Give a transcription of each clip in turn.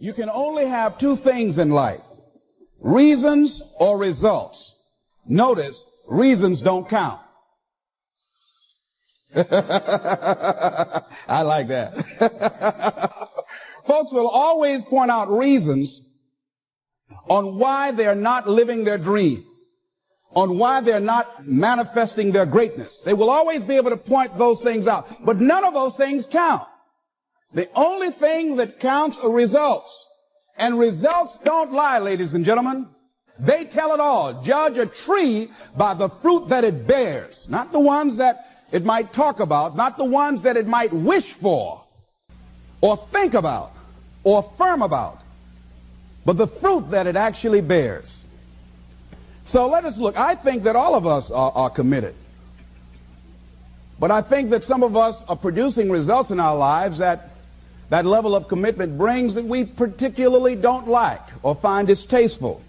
You can only have two things in life, reasons or results. Notice, reasons don't count. I like that. Folks will always point out reasons on why they're not living their dream, on why they're not manifesting their greatness. They will always be able to point those things out, but none of those things count. The only thing that counts are results. And results don't lie, ladies and gentlemen. They tell it all. Judge a tree by the fruit that it bears, not the ones that it might talk about, not the ones that it might wish for, or think about, or affirm about, but the fruit that it actually bears. So let us look. I think that all of us are committed. But I think that some of us are producing results in our lives that level of commitment brings that we particularly don't like or find distasteful.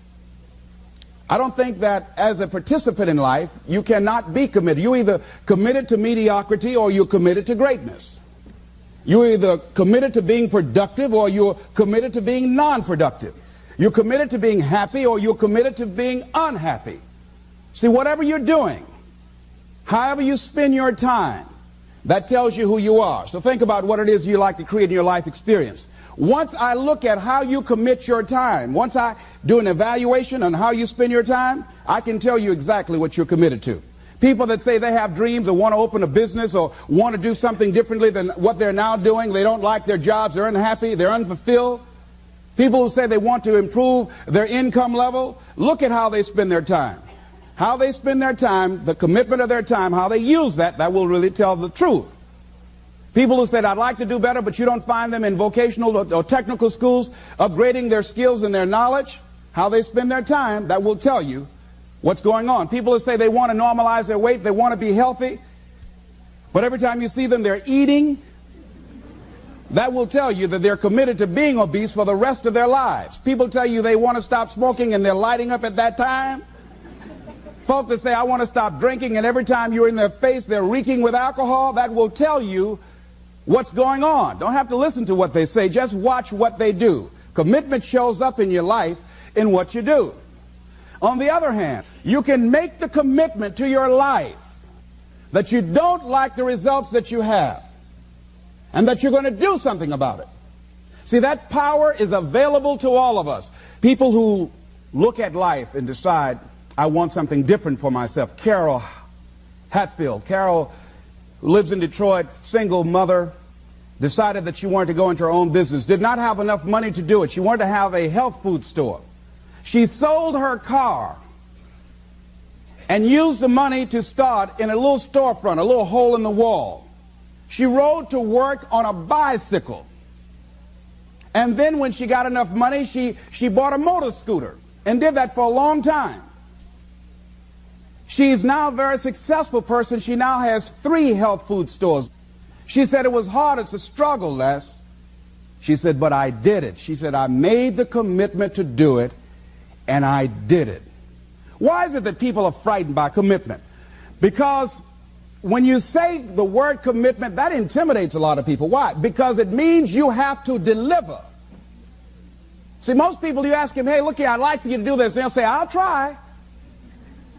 I don't think that as a participant in life, you cannot be committed. You're either committed to mediocrity or you're committed to greatness. You're either committed to being productive or you're committed to being non-productive. You're committed to being happy or you're committed to being unhappy. See, whatever you're doing, however you spend your time, that tells you who you are. So think about what it is you like to create in your life experience. Once I look at how you commit your time, once I do an evaluation on how you spend your time, I can tell you exactly what you're committed to. People that say they have dreams or want to open a business or want to do something differently than what they're now doing, they don't like their jobs, they're unhappy, they're unfulfilled. People who say they want to improve their income level, look at how they spend their time. How they spend their time, the commitment of their time, how they use that will really tell the truth. People who said, I'd like to do better, but you don't find them in vocational or technical schools upgrading their skills and their knowledge, how they spend their time, that will tell you what's going on. People who say they want to normalize their weight, they want to be healthy, but every time you see them, they're eating, that will tell you that they're committed to being obese for the rest of their lives. People tell you they want to stop smoking and they're lighting up at that time. Folk that say, I want to stop drinking, and every time you're in their face, they're reeking with alcohol, that will tell you what's going on. Don't have to listen to what they say, just watch what they do. Commitment shows up in your life in what you do. On the other hand, you can make the commitment to your life that you don't like the results that you have and that you're going to do something about it. See, that power is available to all of us. People who look at life and decide, I want something different for myself. Carol Hatfield. Carol, who lives in Detroit, single mother, decided that she wanted to go into her own business. Did not have enough money to do it. She wanted to have a health food store. She sold her car and used the money to start in a little storefront, a little hole in the wall. She rode to work on a bicycle. And then when she got enough money, she bought a motor scooter and did that for a long time. She's now a very successful person. She now has 3 health food stores. She said it was hard. It's a struggle, Les. She said, but I did it. She said, I made the commitment to do it, and I did it. Why is it that people are frightened by commitment? Because when you say the word commitment, that intimidates a lot of people. Why? Because it means you have to deliver. See, most people, you ask them, hey, look here, I'd like for you to do this. They'll say, I'll try.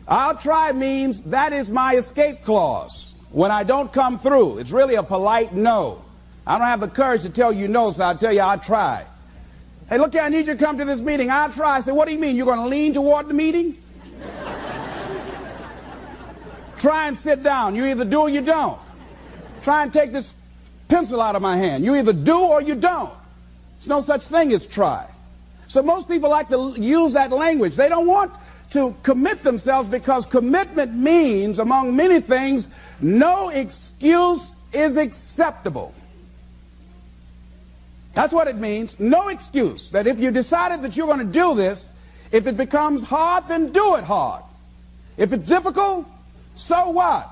I'll try means that is my escape clause. When I don't come through, it's really a polite no. I don't have the courage to tell you no, so I'll tell you I'll try. Hey, look here, I need you to come to this meeting. I'll try. I say, what do you mean? You're going to lean toward the meeting? Try and sit down. You either do or you don't. Try and take this pencil out of my hand. You either do or you don't. There's no such thing as try. So most people like to use that language. They don't want to commit themselves because commitment means, among many things, no excuse is acceptable. That's what it means. No excuse. That if you decided that you're going to do this, if it becomes hard, then do it hard. If it's difficult, so what?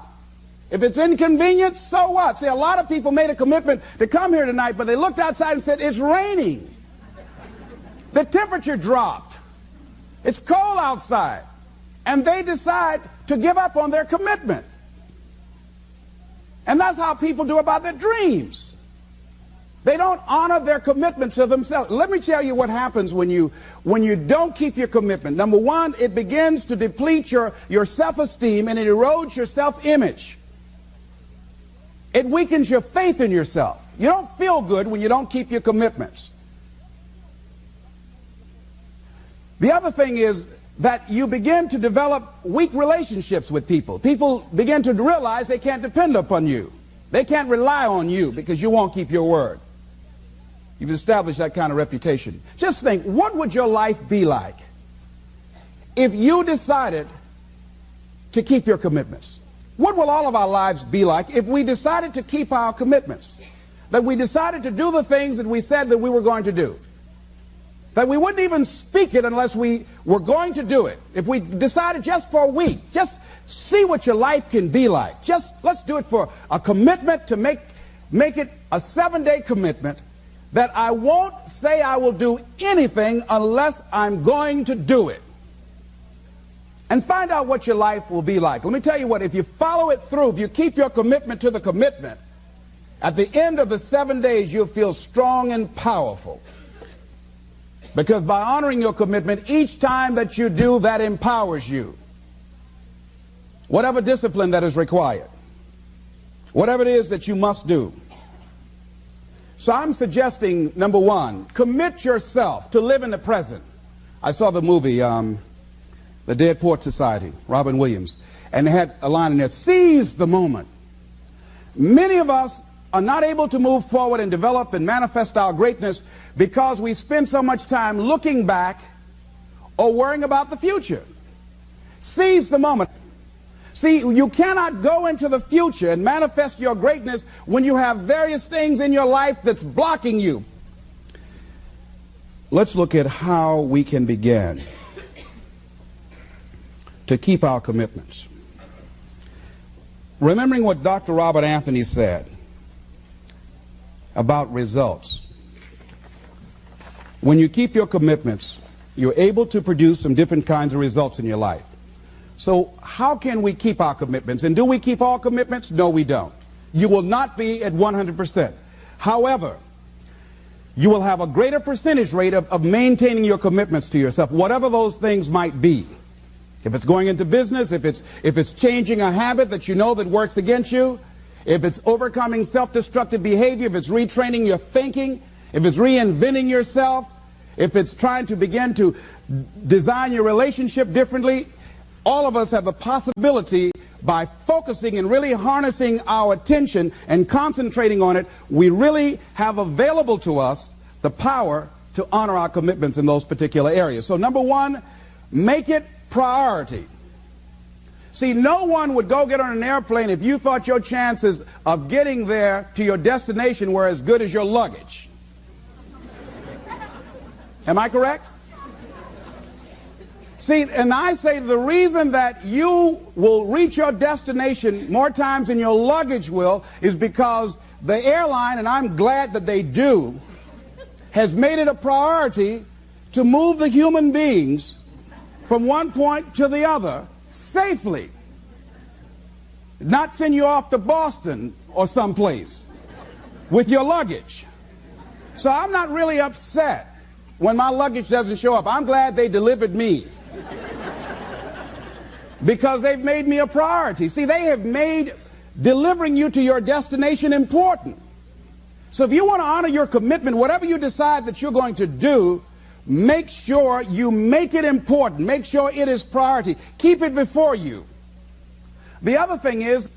If it's inconvenient, so what? See, a lot of people made a commitment to come here tonight, but they looked outside and said, it's raining. The temperature dropped. It's cold outside. And they decide to give up on their commitment. And that's how people do about their dreams. They don't honor their commitment to themselves. Let me tell you what happens when you don't keep your commitment. Number one, it begins to deplete your self-esteem, and it erodes your self-image. It weakens your faith in yourself. You don't feel good when you don't keep your commitments. The other thing is that you begin to develop weak relationships with people. People begin to realize they can't depend upon you. They can't rely on you because you won't keep your word. You've established that kind of reputation. Just think, what would your life be like if you decided to keep your commitments? What will all of our lives be like if we decided to keep our commitments? That we decided to do the things that we said that we were going to do. That we wouldn't even speak it unless we were going to do it. If we decided just for a week, just see what your life can be like. Just let's do it for a commitment to make it a 7-day commitment that I won't say I will do anything unless I'm going to do it. And find out what your life will be like. Let me tell you what, if you follow it through, if you keep your commitment to the commitment, at the end of the 7 days, you'll feel strong and powerful. Because by honoring your commitment, each time that you do, that empowers you. Whatever discipline that is required. Whatever it is that you must do. So I'm suggesting, number one, commit yourself to live in the present. I saw the movie, The Dead Poets Society, Robin Williams, and they had a line in there, seize the moment. Many of us are not able to move forward and develop and manifest our greatness because we spend so much time looking back or worrying about the future. Seize the moment. See, you cannot go into the future and manifest your greatness when you have various things in your life that's blocking you. Let's look at how we can begin to keep our commitments. Remembering what Dr. Robert Anthony said about results. When you keep your commitments, you're able to produce some different kinds of results in your life. So how can we keep our commitments? And do we keep all commitments? No, we don't. You will not be at 100%. However, you will have a greater percentage rate of maintaining your commitments to yourself, whatever those things might be. If it's going into business, if it's changing a habit that you know that works against you, if it's overcoming self-destructive behavior, if it's retraining your thinking, if it's reinventing yourself, if it's trying to begin to design your relationship differently, all of us have the possibility, by focusing and really harnessing our attention and concentrating on it, we really have available to us the power to honor our commitments in those particular areas. So number one, make it priority. See, no one would go get on an airplane if you thought your chances of getting there to your destination were as good as your luggage. Am I correct? See, and I say the reason that you will reach your destination more times than your luggage will is because the airline, and I'm glad that they do, has made it a priority to move the human beings from one point to the other safely. Not send you off to Boston or someplace with your luggage. So I'm not really upset when my luggage doesn't show up. I'm glad they delivered me because they've made me a priority. See, they have made delivering you to your destination important. So if you want to honor your commitment, whatever you decide that you're going to do, make sure you make it important. Make sure it is priority. Keep it before you. The other thing is,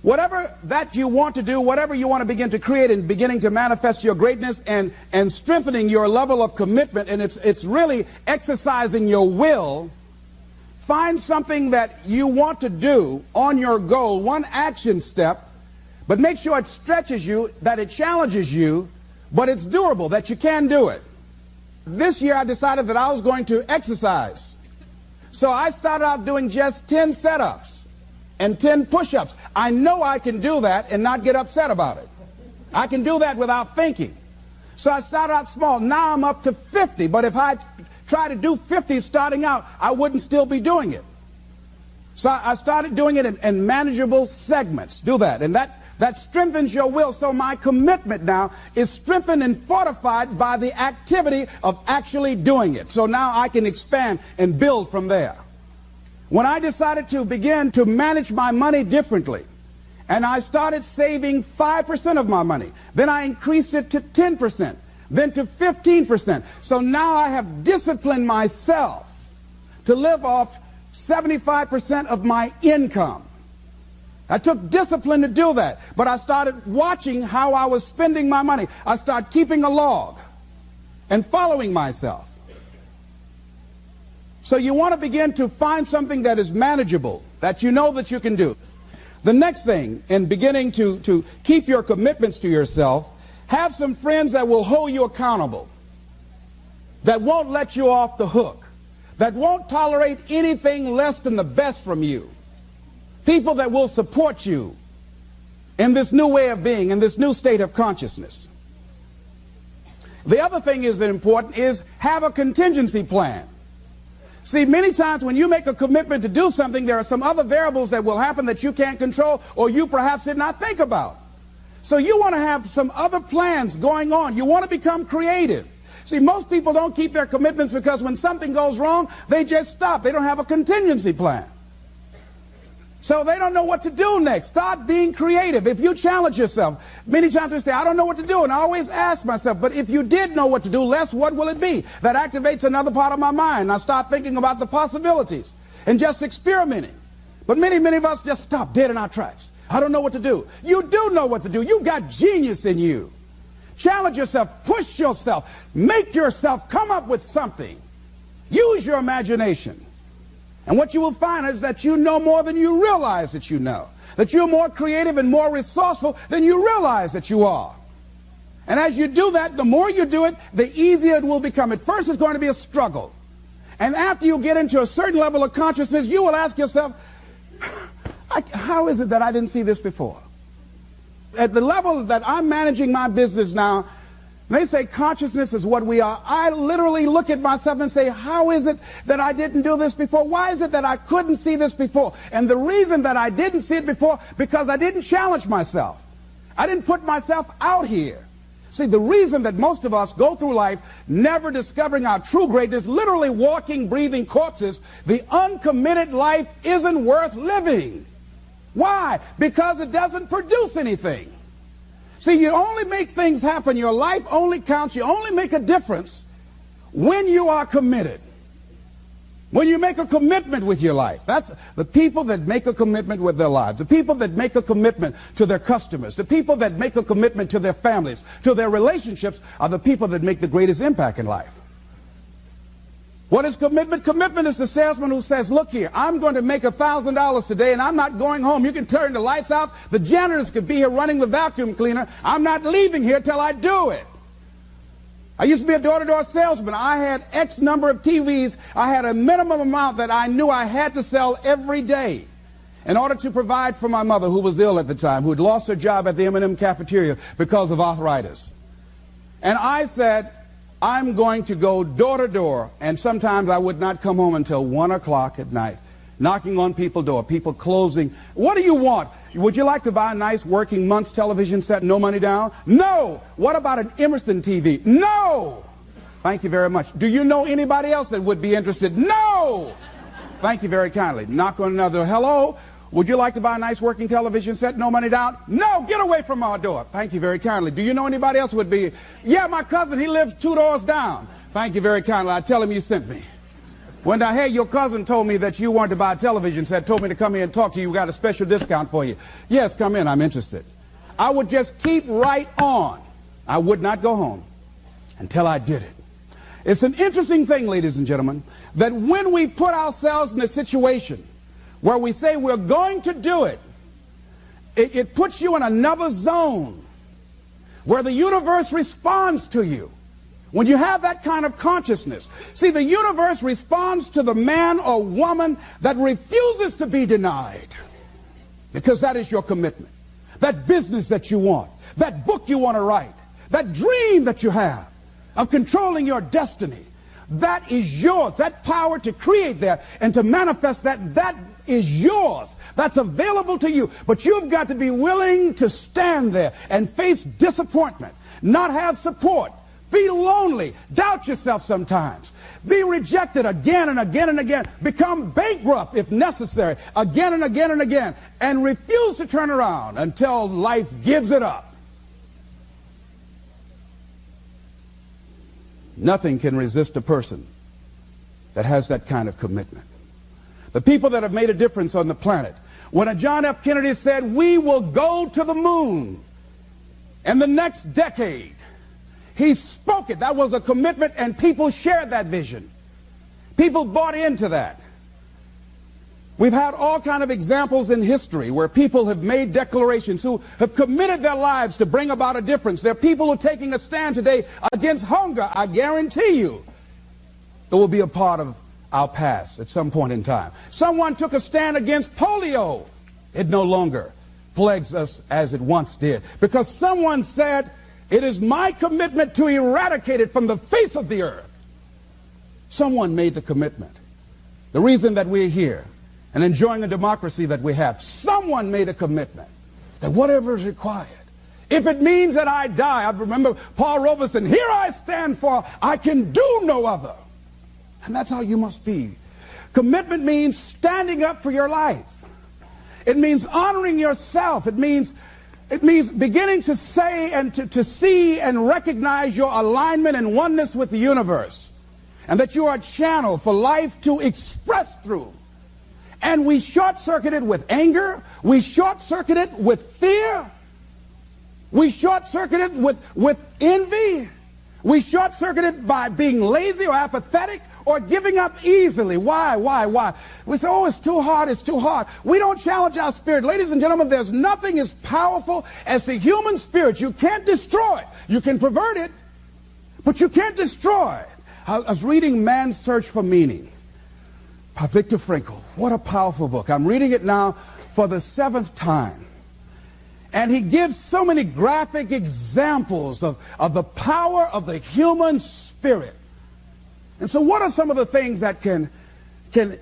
whatever that you want to do, whatever you want to begin to create and beginning to manifest your greatness and strengthening your level of commitment, and it's really exercising your will, find something that you want to do on your goal, one action step, but make sure it stretches you, that it challenges you, but it's doable, that you can do it. This year I decided that I was going to exercise. So I started out doing just 10 setups and 10 push-ups. I know I can do that and not get upset about it. I can do that without thinking. So I started out small. Now I'm up to 50. But if I try to do 50 starting out, I wouldn't still be doing it. So I started doing it in manageable segments. Do that. And that that strengthens your will. So my commitment now is strengthened and fortified by the activity of actually doing it. So now I can expand and build from there. When I decided to begin to manage my money differently, and I started saving 5% of my money, then I increased it to 10%, then to 15%. So now I have disciplined myself to live off 75% of my income. I took discipline to do that, but I started watching how I was spending my money. I started keeping a log and following myself. So you want to begin to find something that is manageable, that you know that you can do. The next thing, in beginning to keep your commitments to yourself, have some friends that will hold you accountable, that won't let you off the hook, that won't tolerate anything less than the best from you. People that will support you in this new way of being, in this new state of consciousness. The other thing is that important is have a contingency plan. See, many times when you make a commitment to do something, there are some other variables that will happen that you can't control or you perhaps did not think about. So you want to have some other plans going on. You want to become creative. See, most people don't keep their commitments because when something goes wrong, they just stop. They don't have a contingency plan. So they don't know what to do next. Start being creative. If you challenge yourself, many times we say, I don't know what to do. And I always ask myself, but if you did know what to do, Les, what will it be? That activates another part of my mind. I start thinking about the possibilities and just experimenting. But many of us just stop dead in our tracks. I don't know what to do. You do know what to do. You've got genius in you. Challenge yourself. Push yourself. Make yourself come up with something. Use your imagination. And what you will find is that you know more than you realize that you know. That you're more creative and more resourceful than you realize that you are. And as you do that, the more you do it, the easier it will become. At first, it's going to be a struggle. And after you get into a certain level of consciousness, you will ask yourself, how is it that I didn't see this before? At the level that I'm managing my business now, they say consciousness is what we are. I literally look at myself and say, how is it that I didn't do this before? Why is it that I couldn't see this before? And the reason that I didn't see it before, because I didn't challenge myself. I didn't put myself out here. See, the reason that most of us go through life never discovering our true greatness, literally walking, breathing corpses, the uncommitted life isn't worth living. Why? Because it doesn't produce anything. See, you only make things happen. Your life only counts. You only make a difference when you are committed. When you make a commitment with your life. That's the people that make a commitment with their lives. The people that make a commitment to their customers. The people that make a commitment to their families, to their relationships, are the people that make the greatest impact in life. What is commitment? Commitment is the salesman who says, look here, I'm going to make $1,000 today and I'm not going home. You can turn the lights out. The janitors could be here running the vacuum cleaner. I'm not leaving here till I do it. I used to be a door-to-door salesman. I had X number of TVs. I had a minimum amount that I knew I had to sell every day in order to provide for my mother, who was ill at the time, who had lost her job at the M&M cafeteria because of arthritis. And I said, I'm going to go door to door, and sometimes I would not come home until 1 o'clock at night, knocking on people's door, people closing. What do you want? Would you like to buy a nice working month's television set, no money down? No. What about an Emerson TV? No. Thank you very much. Do you know anybody else that would be interested? No. Thank you very kindly. Knock on another. Hello. Would you like to buy a nice working television set, no money down? No, get away from our door. Thank you very kindly. Do you know anybody else would be? Yeah, my cousin, he lives 2 doors down. Thank you very kindly. I tell him you sent me. When I heard your cousin told me that you wanted to buy a television set, told me to come here and talk to you, we got a special discount for you. Yes, come in, I'm interested. I would just keep right on. I would not go home until I did it. It's an interesting thing, ladies and gentlemen, that when we put ourselves in a situation where we say we're going to do it, it puts you in another zone where the universe responds to you. When you have that kind of consciousness, see, the universe responds to the man or woman that refuses to be denied, because that is your commitment. That business that you want, that book you want to write, that dream that you have of controlling your destiny, that is yours. That power to create that and to manifest that is yours. That's available to you. But you've got to be willing to stand there and face disappointment, not have support, be lonely, doubt yourself sometimes, be rejected again and again and again, become bankrupt if necessary, again and again and again, and refuse to turn around until life gives it up. Nothing can resist a person that has that kind of commitment. The people that have made a difference on the planet. When a John F. Kennedy said, we will go to the moon in the next decade, he spoke it. That was a commitment, and people shared that vision. People bought into that. We've had all kinds of examples in history where people have made declarations, who have committed their lives to bring about a difference. There are people who are taking a stand today against hunger. I guarantee you it will be a part of our past at some point in time. Someone took a stand against polio. It no longer plagues us as it once did, because someone said, it is my commitment to eradicate it from the face of the earth. Someone made the commitment. The reason that we're here and enjoying the democracy that we have, someone made a commitment that whatever is required, if it means that I die. I remember Paul Robeson, here I stand, for I can do no other. And that's how you must be. Commitment means standing up for your life. It means honoring yourself. It means beginning to say and to see and recognize your alignment and oneness with the universe, and that you are a channel for life to express through. And we short-circuit it with anger. We short-circuit it with fear. We short-circuit it with envy. We short-circuit it by being lazy or apathetic or giving up easily. Why? We say, oh, it's too hard, it's too hard. We don't challenge our spirit. Ladies and gentlemen, there's nothing as powerful as the human spirit. You can't destroy it. You can pervert it, but you can't destroy it. I was reading Man's Search for Meaning by Viktor Frankl. What a powerful book. I'm reading it now for the 7th time. And he gives so many graphic examples of the power of the human spirit. And so what are some of the things that can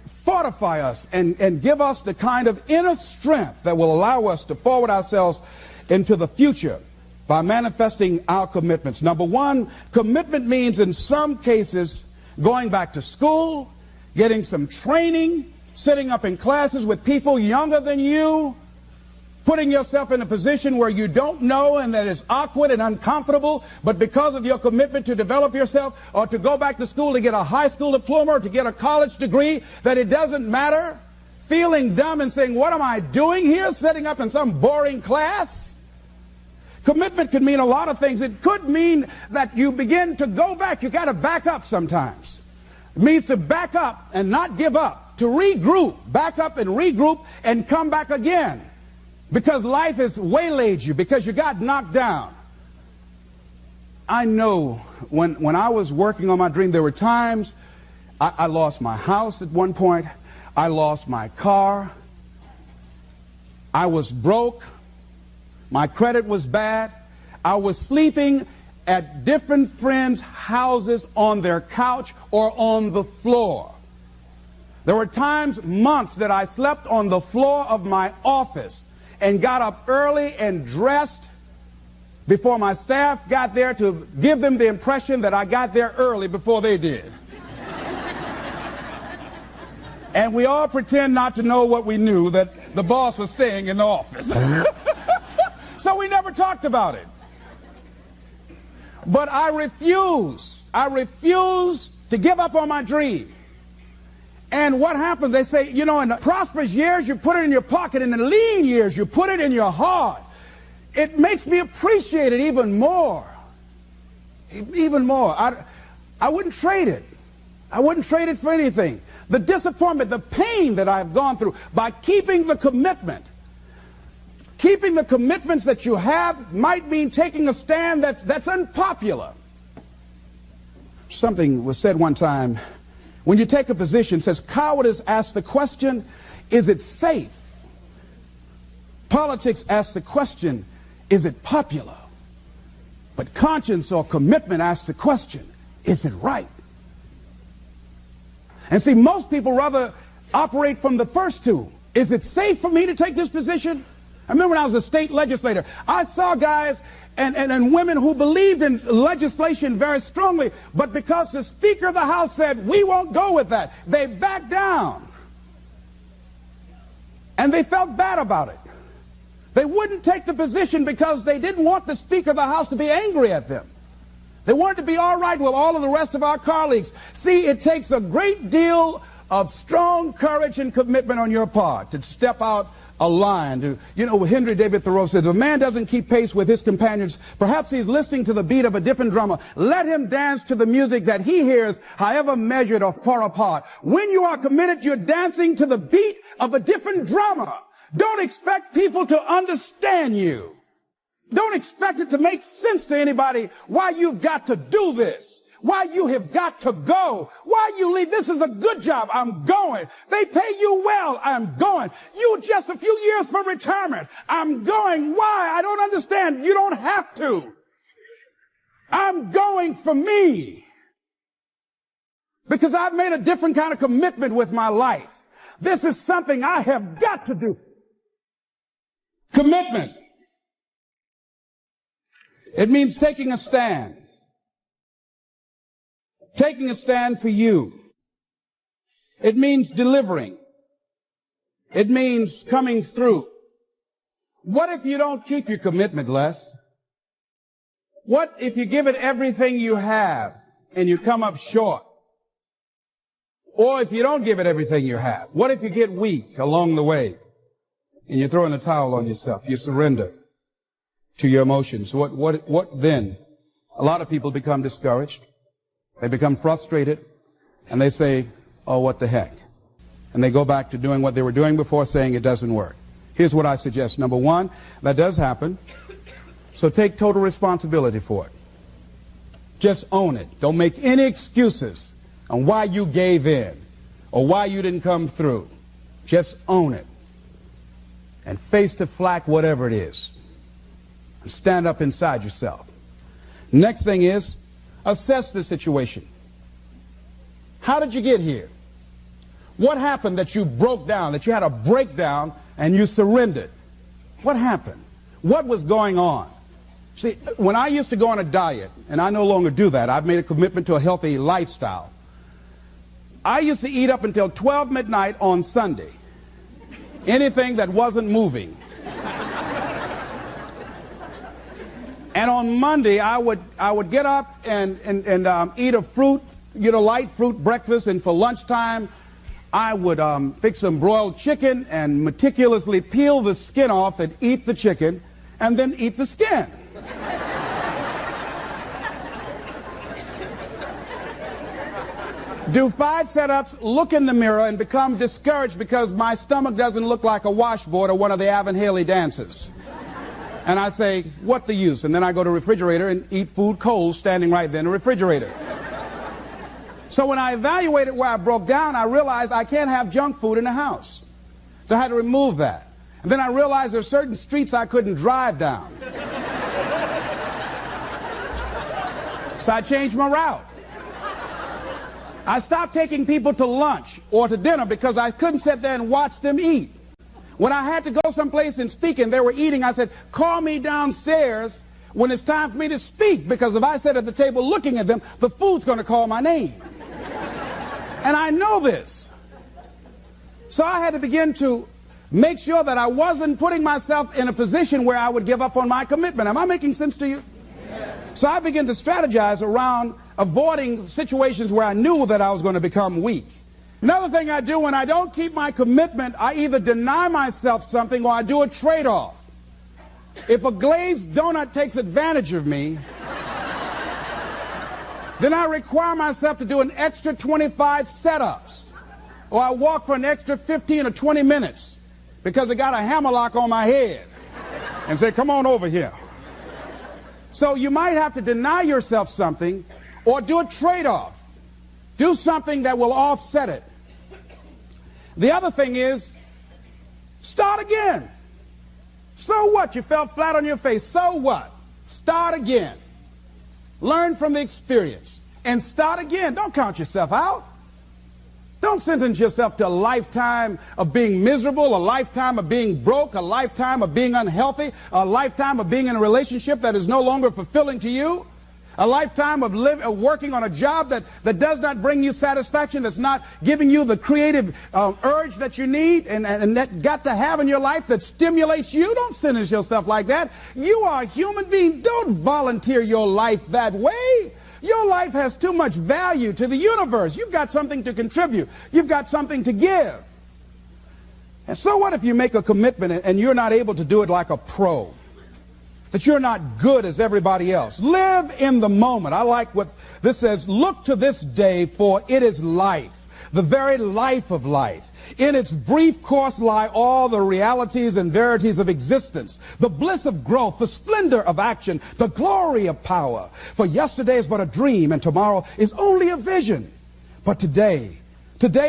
fortify us and give us the kind of inner strength that will allow us to forward ourselves into the future by manifesting our commitments? Number one, commitment means in some cases going back to school, getting some training, sitting up in classes with people younger than you, putting yourself in a position where you don't know and that is awkward and uncomfortable, but because of your commitment to develop yourself, or to go back to school to get a high school diploma or to get a college degree, that it doesn't matter, feeling dumb and saying, what am I doing here, setting up in some boring class? Commitment could mean a lot of things. It could mean that you begin to go back. You got to back up sometimes. It means to back up and not give up, to regroup, back up and regroup and come back again. Because life has waylaid you, because you got knocked down. I know when I was working on my dream, there were times I lost my house at one point. I lost my car. I was broke. My credit was bad. I was sleeping at different friends' houses on their couch or on the floor. There were times, months, that I slept on the floor of my office and got up early and dressed before my staff got there to give them the impression that I got there early before they did. And we all pretend not to know what we knew, that the boss was staying in the office. So we never talked about it. But I refuse to give up on my dream. And what happens, they say, you know, in the prosperous years, you put it in your pocket. In the lean years, you put it in your heart. It makes me appreciate it even more. Even more. I wouldn't trade it. I wouldn't trade it for anything. The disappointment, the pain that I've gone through by keeping the commitment. Keeping the commitments that you have might mean taking a stand that's unpopular. Something was said one time. When you take a position, it says, cowardice asks the question, is it safe? Politics asks the question, is it popular? But conscience or commitment asks the question, is it right? And see, most people rather operate from the first two. Is it safe for me to take this position? I remember when I was a state legislator, I saw guys and women who believed in legislation very strongly, but because the Speaker of the House said, we won't go with that, they backed down. And they felt bad about it. They wouldn't take the position because they didn't want the Speaker of the House to be angry at them. They wanted to be all right with all of the rest of our colleagues. See, it takes a great deal of strong courage and commitment on your part to step out a line. Henry David Thoreau says, if a man doesn't keep pace with his companions, perhaps he's listening to the beat of a different drummer. Let him dance to the music that he hears, however measured or far apart. When you are committed, you're dancing to the beat of a different drummer. Don't expect people to understand you. Don't expect it to make sense to anybody why you've got to do this. Why you have got to go. Why you leave. This is a good job. I'm going. They pay you well. I'm going. You just a few years from retirement. I'm going. Why? I don't understand. You don't have to. I'm going for me. Because I've made a different kind of commitment with my life. This is something I have got to do. Commitment. It means taking a stand. Taking a stand for you. It means delivering. It means coming through. What if you don't keep your commitment, Les? What if you give it everything you have and you come up short? Or if you don't give it everything you have? What if you get weak along the way and you throw in the towel on yourself? You surrender to your emotions. What then? A lot of people become discouraged. They become frustrated, and they say, oh, what the heck? And they go back to doing what they were doing before, saying it doesn't work. Here's what I suggest. Number one, that does happen, so take total responsibility for it. Just own it. Don't make any excuses on why you gave in or why you didn't come through. Just own it and face the flak, whatever it is, and stand up inside yourself. Next thing is, assess the situation. How did you get here? What happened that you broke down, that you had a breakdown and you surrendered? What happened? What was going on? See, when I used to go on a diet, and I no longer do that, I've made a commitment to a healthy lifestyle. I used to eat up until 12 midnight on Sunday. Anything that wasn't moving. And on Monday, I would get up and eat a fruit, light fruit breakfast. And for lunchtime, I would fix some broiled chicken and meticulously peel the skin off and eat the chicken and then eat the skin. Do 5 setups, look in the mirror, and become discouraged because my stomach doesn't look like a washboard or one of the Avon Haley dances. And I say, what the use? And then I go to the refrigerator and eat food cold standing right there in the refrigerator. So when I evaluated where I broke down, I realized I can't have junk food in the house. So I had to remove that. And then I realized there are certain streets I couldn't drive down. So I changed my route. I stopped taking people to lunch or to dinner because I couldn't sit there and watch them eat. When I had to go someplace and speak and they were eating, I said, call me downstairs when it's time for me to speak, because if I sit at the table looking at them, the food's going to call my name. And I know this. So I had to begin to make sure that I wasn't putting myself in a position where I would give up on my commitment. Am I making sense to you? Yes. So I began to strategize around avoiding situations where I knew that I was going to become weak. Another thing I do when I don't keep my commitment, I either deny myself something or I do a trade-off. If a glazed donut takes advantage of me, then I require myself to do an extra 25 setups. Or I walk for an extra 15 or 20 minutes because I got a hammerlock on my head and say, come on over here. So you might have to deny yourself something or do a trade-off. Do something that will offset it. The other thing is, start again. So what? You fell flat on your face. So what? Start again. Learn from the experience and start again. Don't count yourself out. Don't sentence yourself to a lifetime of being miserable, a lifetime of being broke, a lifetime of being unhealthy, a lifetime of being in a relationship that is no longer fulfilling to you, a lifetime of working on a job that does not bring you satisfaction, that's not giving you the creative urge that you need and that got to have in your life that stimulates you. Don't sentence yourself like that. You are a human being. Don't volunteer your life that way. Your life has too much value to the universe. You've got something to contribute. You've got something to give. And so what if you make a commitment and you're not able to do it like a pro? That you're not good as everybody else. Live in the moment. I like what this says. Look to this day, for it is life, the very life of life. In its brief course lie all the realities and verities of existence, the bliss of growth, the splendor of action, the glory of power. For yesterday is but a dream, and tomorrow is only a vision. But today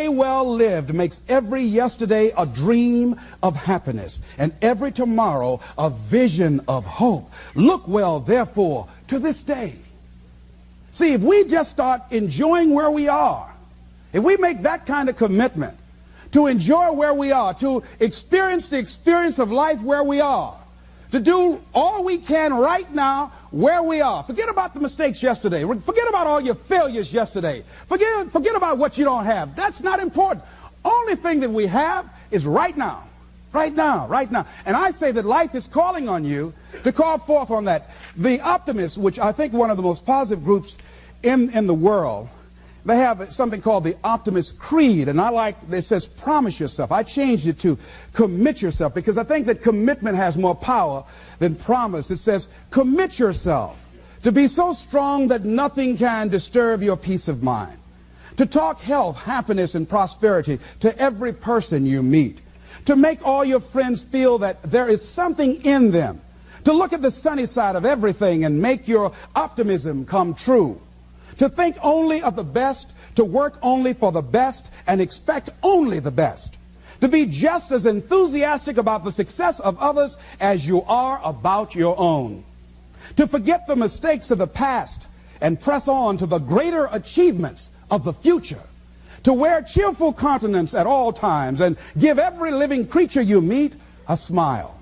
well lived makes every yesterday a dream of happiness, and every tomorrow a vision of hope. Look well, therefore, to this day. See, if we just start enjoying where we are, if we make that kind of commitment to enjoy where we are, to experience the experience of life where we are, to do all we can right now where we are. Forget about the mistakes yesterday. Forget about all your failures yesterday. Forget about what you don't have. That's not important. Only thing that we have is right now. Right now, right now. And I say that life is calling on you to call forth on that. The optimists, which I think one of the most positive groups in the world, they have something called the Optimist Creed, and I like, it says promise yourself. I changed it to commit yourself, because I think that commitment has more power than promise. It says commit yourself to be so strong that nothing can disturb your peace of mind, to talk health, happiness, and prosperity to every person you meet, to make all your friends feel that there is something in them, to look at the sunny side of everything and make your optimism come true, to think only of the best, to work only for the best, and expect only the best, to be just as enthusiastic about the success of others as you are about your own, to forget the mistakes of the past and press on to the greater achievements of the future, to wear cheerful countenance at all times and give every living creature you meet a smile,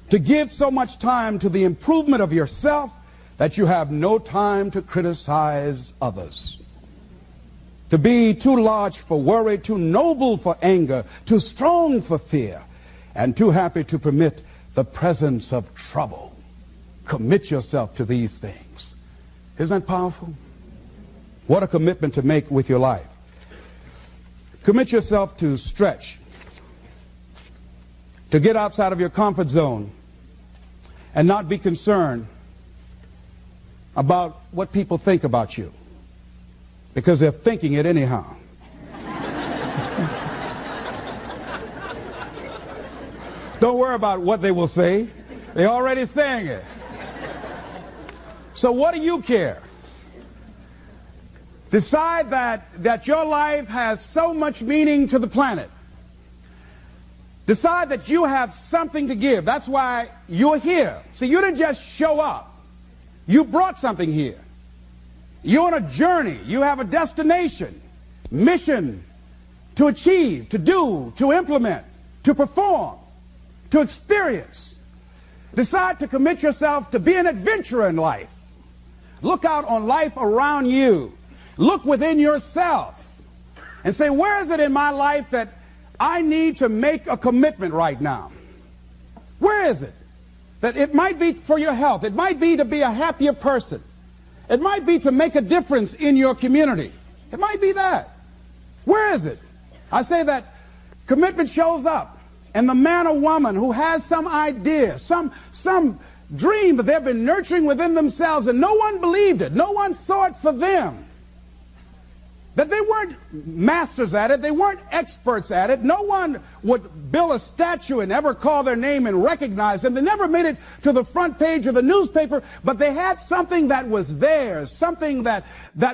to give so much time to the improvement of yourself that you have no time to criticize others, to be too large for worry, too noble for anger, too strong for fear, and too happy to permit the presence of trouble. Commit yourself to these things. Isn't that powerful? What a commitment to make with your life. Commit yourself to stretch, to get outside of your comfort zone and not be concerned about what people think about you, because they're thinking it anyhow. Don't worry about what they will say. They're already saying it. So what do you care? Decide that your life has so much meaning to the planet. Decide that you have something to give. That's why you're here. See, you didn't just show up. You brought something here. You're on a journey. You have a destination, mission to achieve, to do, to implement, to perform, to experience. Decide to commit yourself to be an adventurer in life. Look out on life around you. Look within yourself and say, where is it in my life that I need to make a commitment right now? Where is it? That it might be for your health. It might be to be a happier person. It might be to make a difference in your community. It might be that. Where is it? I say that commitment shows up, and the man or woman who has some idea, some dream that they've been nurturing within themselves, and no one believed it, no one saw it for them, that they weren't masters at it, they weren't experts at it, no one would build a statue and ever call their name and recognize them, they never made it to the front page of the newspaper, but they had something that was theirs, something that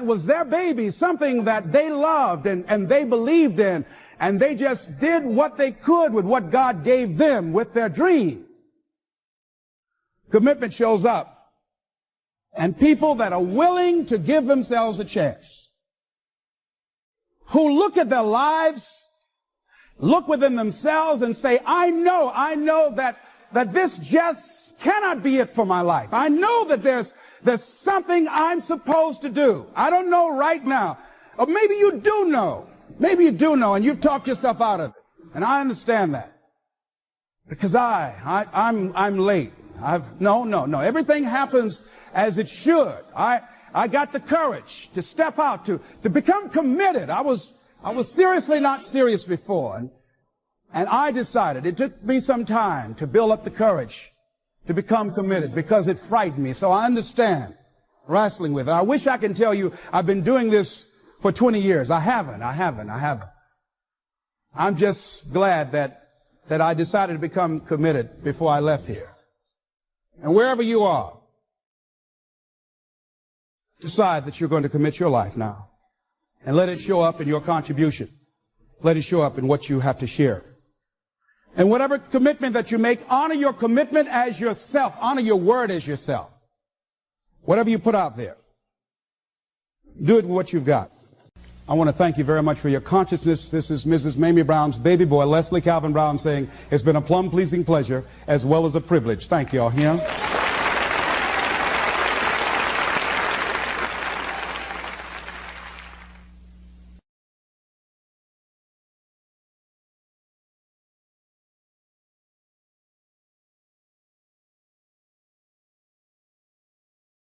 was their baby, something that they loved and they believed in, and they just did what they could with what God gave them with their dream. Commitment shows up, and people that are willing to give themselves a chance. who look at their lives, look within themselves and say, I know that this just cannot be it for my life. I know that there's something I'm supposed to do. I don't know right now. Or maybe you do know. Maybe you do know and you've talked yourself out of it. And I understand that. Because I'm late. No. Everything happens as it should. I got the courage to step out, to become committed. I was seriously not serious before. And I decided, it took me some time to build up the courage to become committed because it frightened me. So I understand wrestling with it. I wish I could tell you I've been doing this for 20 years. I haven't. I'm just glad that I decided to become committed before I left here. And wherever you are, decide that you're going to commit your life now. And let it show up in your contribution. Let it show up in what you have to share. And whatever commitment that you make, honor your commitment as yourself. Honor your word as yourself. Whatever you put out there, do it with what you've got. I want to thank you very much for your consciousness. This is Mrs. Mamie Brown's baby boy, Leslie Calvin Brown, saying it's been a plum-pleasing pleasure as well as a privilege. Thank you all.